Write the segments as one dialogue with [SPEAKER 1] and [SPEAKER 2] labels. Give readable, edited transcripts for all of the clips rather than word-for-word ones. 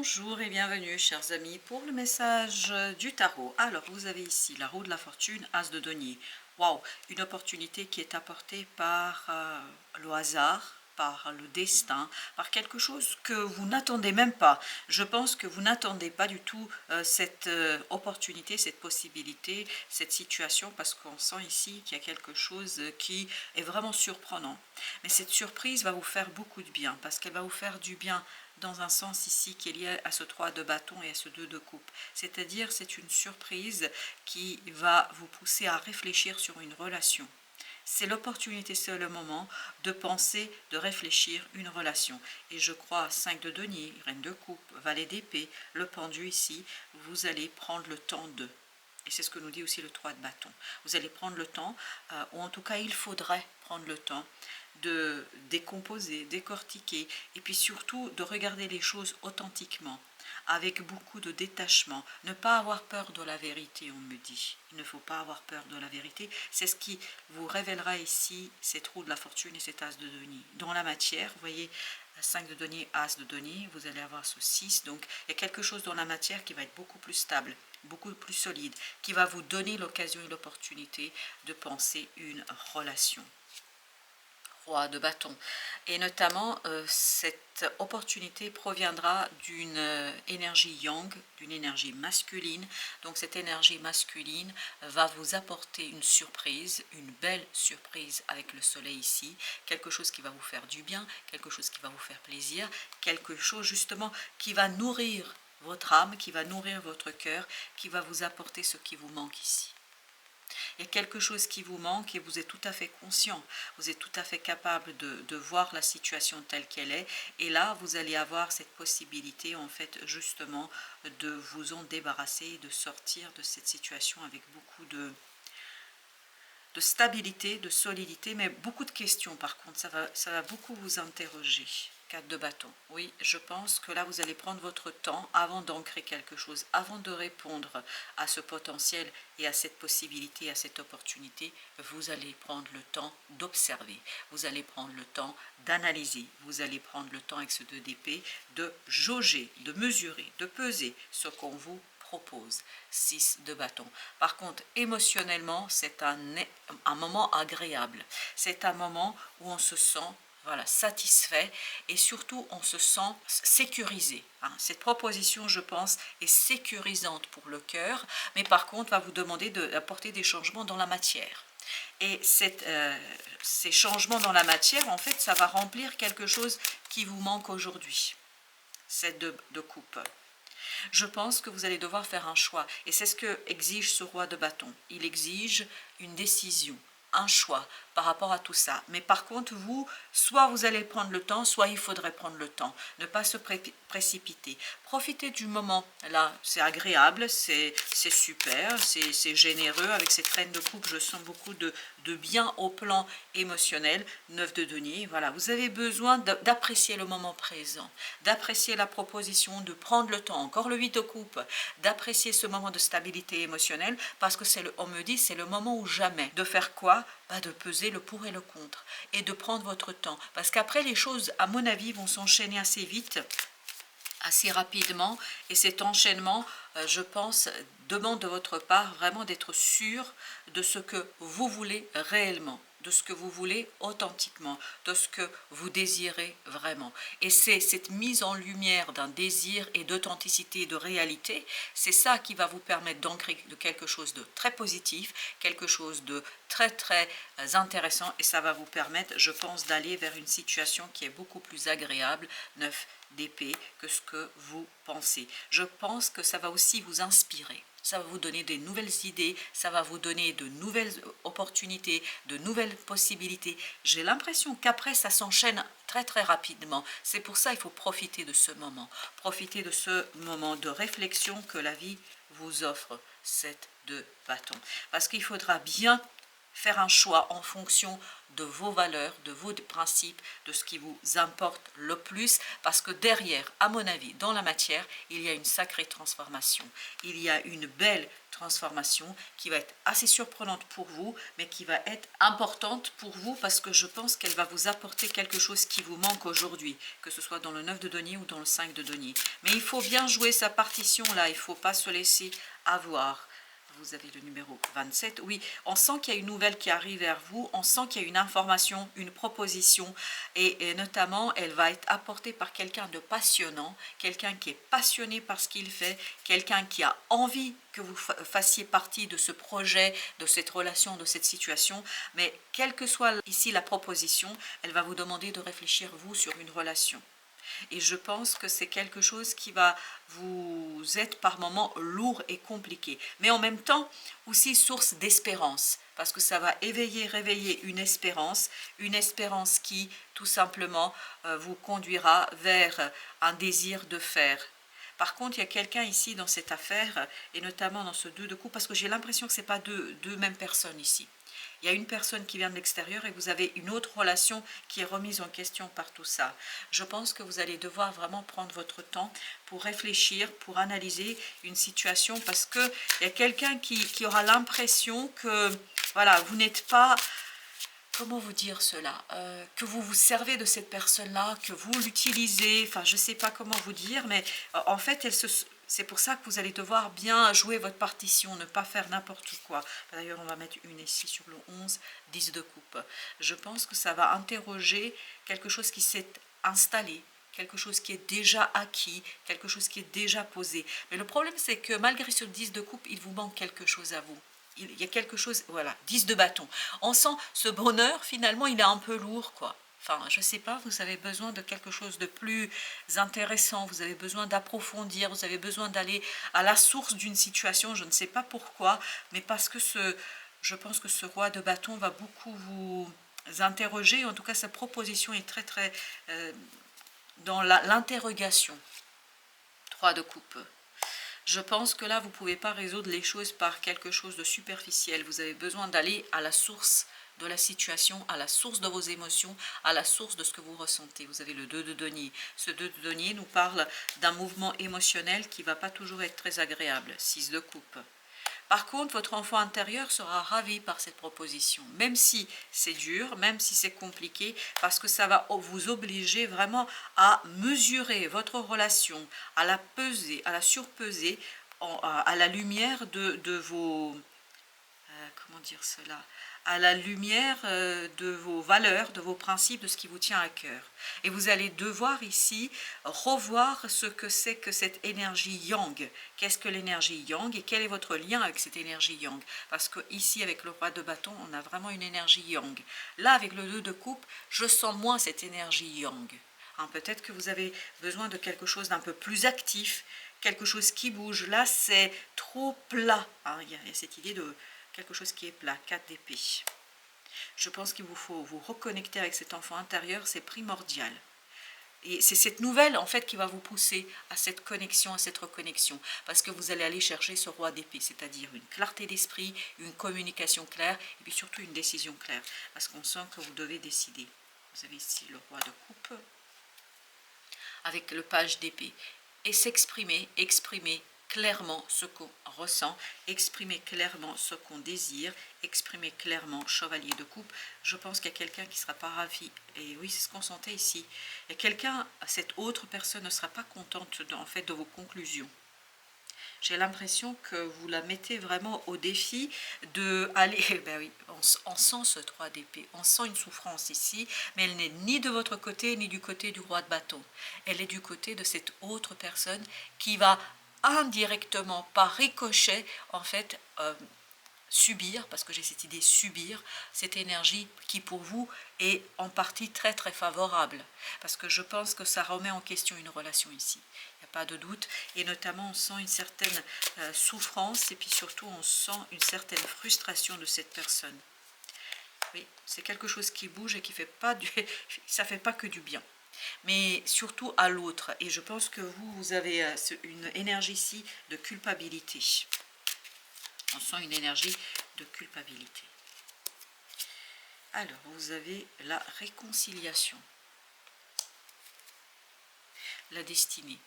[SPEAKER 1] Bonjour et bienvenue chers amis pour le message du tarot. Alors vous avez ici la roue de la fortune, as de denier. Waouh, une opportunité qui est apportée par le hasard, par le destin, par quelque chose que vous n'attendez même pas. Je pense que vous n'attendez pas du tout cette opportunité, cette possibilité, cette situation, parce qu'on sent ici qu'il y a quelque chose qui est vraiment surprenant. Mais cette surprise va vous faire beaucoup de bien, parce qu'elle va vous faire du bien dans un sens ici qui est lié à ce 3 de bâton et à ce 2 de coupe. C'est-à-dire c'est une surprise qui va vous pousser à réfléchir sur une relation. C'est l'opportunité, c'est le moment de penser, de réfléchir une relation. Et je crois 5 de denier, reine de coupe, valet d'épée, le pendu ici, vous allez prendre le temps de. Et c'est ce que nous dit aussi le 3 de bâton. Vous allez prendre le temps, ou en tout cas il faudrait prendre le temps de décomposer, décortiquer, et puis surtout de regarder les choses authentiquement, avec beaucoup de détachement. Ne pas avoir peur de la vérité, on me dit. Il ne faut pas avoir peur de la vérité. C'est ce qui vous révélera ici cette roue de la fortune et cet as de denier. Dans la matière, vous voyez, 5 de denier, as de denier, vous allez avoir ce 6. Donc il y a quelque chose dans la matière qui va être beaucoup plus stable, beaucoup plus solide, qui va vous donner l'occasion et l'opportunité de penser une relation. Roi de bâton. Et notamment, cette opportunité proviendra d'une énergie yang, d'une énergie masculine. Donc cette énergie masculine va vous apporter une surprise, une belle surprise avec le soleil ici, quelque chose qui va vous faire du bien, quelque chose qui va vous faire plaisir, quelque chose justement qui va nourrir votre âme, qui va nourrir votre cœur, qui va vous apporter ce qui vous manque ici. Il y a quelque chose qui vous manque et vous êtes tout à fait conscient, vous êtes tout à fait capable de voir la situation telle qu'elle est, et là vous allez avoir cette possibilité en fait justement de vous en débarrasser, de sortir de cette situation avec beaucoup de stabilité, de solidité, mais beaucoup de questions par contre, ça va beaucoup vous interroger. 4 de bâton. Oui, je pense que là, vous allez prendre votre temps avant d'ancrer quelque chose, avant de répondre à ce potentiel et à cette possibilité, à cette opportunité. Vous allez prendre le temps d'observer, vous allez prendre le temps d'analyser, vous allez prendre le temps avec ce 2 d'épée de jauger, de mesurer, de peser ce qu'on vous propose. 6 de bâton. Par contre, émotionnellement, c'est un moment agréable. C'est un moment où on se sent satisfait et surtout on se sent sécurisé. Cette proposition, je pense, est sécurisante pour le cœur, mais par contre va vous demander d'apporter des changements dans la matière. Et ces changements dans la matière, en fait, ça va remplir quelque chose qui vous manque aujourd'hui. 7 de coupe. Je pense que vous allez devoir faire un choix. Et c'est ce que exige ce roi de bâton. Il exige une décision, un choix par rapport à tout ça. Mais par contre, vous, soit vous allez prendre le temps, soit il faudrait prendre le temps. Ne pas se précipiter. Profitez du moment. Là, c'est agréable, c'est super, c'est généreux. Avec cette reine de coupe, je sens beaucoup de bien au plan émotionnel. 9 de denier, voilà. Vous avez besoin d'apprécier le moment présent, d'apprécier la proposition, de prendre le temps. Encore le 8 de coupe, d'apprécier ce moment de stabilité émotionnelle, parce que on me dit, c'est le moment ou jamais. De faire quoi? De peser le pour et le contre et de prendre votre temps, parce qu'après les choses, à mon avis, vont s'enchaîner assez vite, assez rapidement, et cet enchaînement, je pense, demande de votre part vraiment d'être sûr de ce que vous voulez réellement, de ce que vous voulez authentiquement, de ce que vous désirez vraiment. Et c'est cette mise en lumière d'un désir et d'authenticité et de réalité, c'est ça qui va vous permettre d'ancrer de quelque chose de très positif, quelque chose de très très intéressant, et ça va vous permettre, je pense, d'aller vers une situation qui est beaucoup plus agréable. 9 d'épée, que ce que vous pensez. Je pense que ça va aussi vous inspirer. Ça va vous donner des nouvelles idées, ça va vous donner de nouvelles opportunités, de nouvelles possibilités. J'ai l'impression qu'après, ça s'enchaîne très très rapidement. C'est pour ça qu'il faut profiter de ce moment. Profiter de ce moment de réflexion que la vie vous offre, 7 de bâton. Parce qu'il faudra bien faire un choix en fonction de vos valeurs, de vos principes, de ce qui vous importe le plus, parce que derrière, à mon avis, dans la matière, il y a une sacrée transformation. Il y a une belle transformation qui va être assez surprenante pour vous, mais qui va être importante pour vous parce que je pense qu'elle va vous apporter quelque chose qui vous manque aujourd'hui, que ce soit dans le 9 de denier ou dans le 5 de denier. Mais il faut bien jouer sa partition là, il ne faut pas se laisser avoir. Vous avez le numéro 27. Oui, on sent qu'il y a une nouvelle qui arrive vers vous. On sent qu'il y a une information, une proposition. Et notamment, elle va être apportée par quelqu'un de passionnant, quelqu'un qui est passionné par ce qu'il fait, quelqu'un qui a envie que vous fassiez partie de ce projet, de cette relation, de cette situation. Mais quelle que soit ici la proposition, elle va vous demander de réfléchir, vous, sur une relation. Et je pense que c'est quelque chose qui va vous être par moments lourd et compliqué. Mais en même temps, aussi source d'espérance. Parce que ça va éveiller, réveiller une espérance qui, tout simplement, vous conduira vers un désir de faire. Par contre, il y a quelqu'un ici dans cette affaire, et notamment dans ce 2 de coupe, parce que j'ai l'impression que ce n'est pas deux mêmes personnes ici. Il y a une personne qui vient de l'extérieur et vous avez une autre relation qui est remise en question par tout ça. Je pense que vous allez devoir vraiment prendre votre temps pour réfléchir, pour analyser une situation parce qu'il y a quelqu'un qui aura l'impression que voilà, vous n'êtes pas... Comment vous dire cela que vous vous servez de cette personne-là, que vous l'utilisez, enfin je ne sais pas comment vous dire, mais en fait c'est pour ça que vous allez devoir bien jouer votre partition, ne pas faire n'importe quoi. D'ailleurs on va mettre une ici sur le 11, 10 de coupe. Je pense que ça va interroger quelque chose qui s'est installé, quelque chose qui est déjà acquis, quelque chose qui est déjà posé. Mais le problème c'est que malgré ce 10 de coupe, il vous manque quelque chose à vous. Il y a quelque chose, voilà, 10 de bâton. On sent ce bonheur, finalement, il est un peu lourd, quoi. Enfin, je ne sais pas, vous avez besoin de quelque chose de plus intéressant, vous avez besoin d'approfondir, vous avez besoin d'aller à la source d'une situation, je ne sais pas pourquoi, mais parce que je pense que ce roi de bâton va beaucoup vous interroger, en tout cas sa proposition est très très dans l'interrogation. 3 de coupe. Je pense que là, vous ne pouvez pas résoudre les choses par quelque chose de superficiel. Vous avez besoin d'aller à la source de la situation, à la source de vos émotions, à la source de ce que vous ressentez. Vous avez le 2 de denier. Ce 2 de denier nous parle d'un mouvement émotionnel qui ne va pas toujours être très agréable. 6 de coupe. Par contre, votre enfant intérieur sera ravi par cette proposition, même si c'est dur, même si c'est compliqué, parce que ça va vous obliger vraiment à mesurer votre relation, à la peser, à la surpeser à la lumière de vos... comment dire cela, à la lumière de vos valeurs, de vos principes, de ce qui vous tient à cœur. Et vous allez devoir ici revoir ce que c'est que cette énergie yang. Qu'est-ce que l'énergie yang et quel est votre lien avec cette énergie yang? Parce que ici, avec le roi de bâton, on a vraiment une énergie yang. Là, avec le 2 de coupe, je sens moins cette énergie yang. Hein, peut-être que vous avez besoin de quelque chose d'un peu plus actif, quelque chose qui bouge. Là, c'est trop plat. Hein, il y a cette idée de quelque chose qui est plat, 4 d'épée. Je pense qu'il vous faut vous reconnecter avec cet enfant intérieur, c'est primordial. Et c'est cette nouvelle, en fait, qui va vous pousser à cette connexion, à cette reconnexion. Parce que vous allez aller chercher ce roi d'épée, c'est-à-dire une clarté d'esprit, une communication claire, et puis surtout une décision claire. Parce qu'on sent que vous devez décider. Vous avez ici le roi de coupe, avec le page d'épée. Et s'exprimer, exprimer clairement ce qu'on ressent, exprimer clairement ce qu'on désire, exprimer clairement chevalier de coupe. Je pense qu'il y a quelqu'un qui ne sera pas ravi. Et oui, c'est ce qu'on sentait ici. Et quelqu'un, cette autre personne ne sera pas contente en fait de vos conclusions. J'ai l'impression que vous la mettez vraiment au défi de aller... Ben oui, on sent ce 3 d'épée, on sent une souffrance ici, mais elle n'est ni de votre côté, ni du côté du roi de bâton. Elle est du côté de cette autre personne qui va indirectement, par ricochet, en fait, subir, parce que j'ai cette idée subir, cette énergie qui pour vous est en partie très très favorable, parce que je pense que ça remet en question une relation ici, il n'y a pas de doute, et notamment on sent une certaine souffrance, et puis surtout on sent une certaine frustration de cette personne. Oui, c'est quelque chose qui bouge et qui fait pas ça fait pas que du bien, mais surtout à l'autre, et je pense que vous avez une énergie ici de culpabilité. On sent une énergie de culpabilité. Alors, vous avez la réconciliation, la destinée.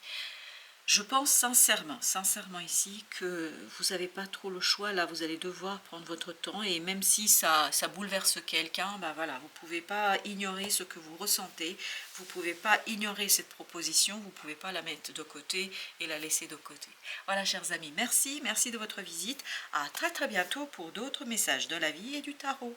[SPEAKER 1] Je pense sincèrement ici que vous n'avez pas trop le choix. Là, vous allez devoir prendre votre temps et même si ça bouleverse quelqu'un, ben voilà, vous ne pouvez pas ignorer ce que vous ressentez. Vous ne pouvez pas ignorer cette proposition. Vous ne pouvez pas la mettre de côté et la laisser de côté. Voilà, chers amis, merci de votre visite. À très bientôt pour d'autres messages de la vie et du tarot.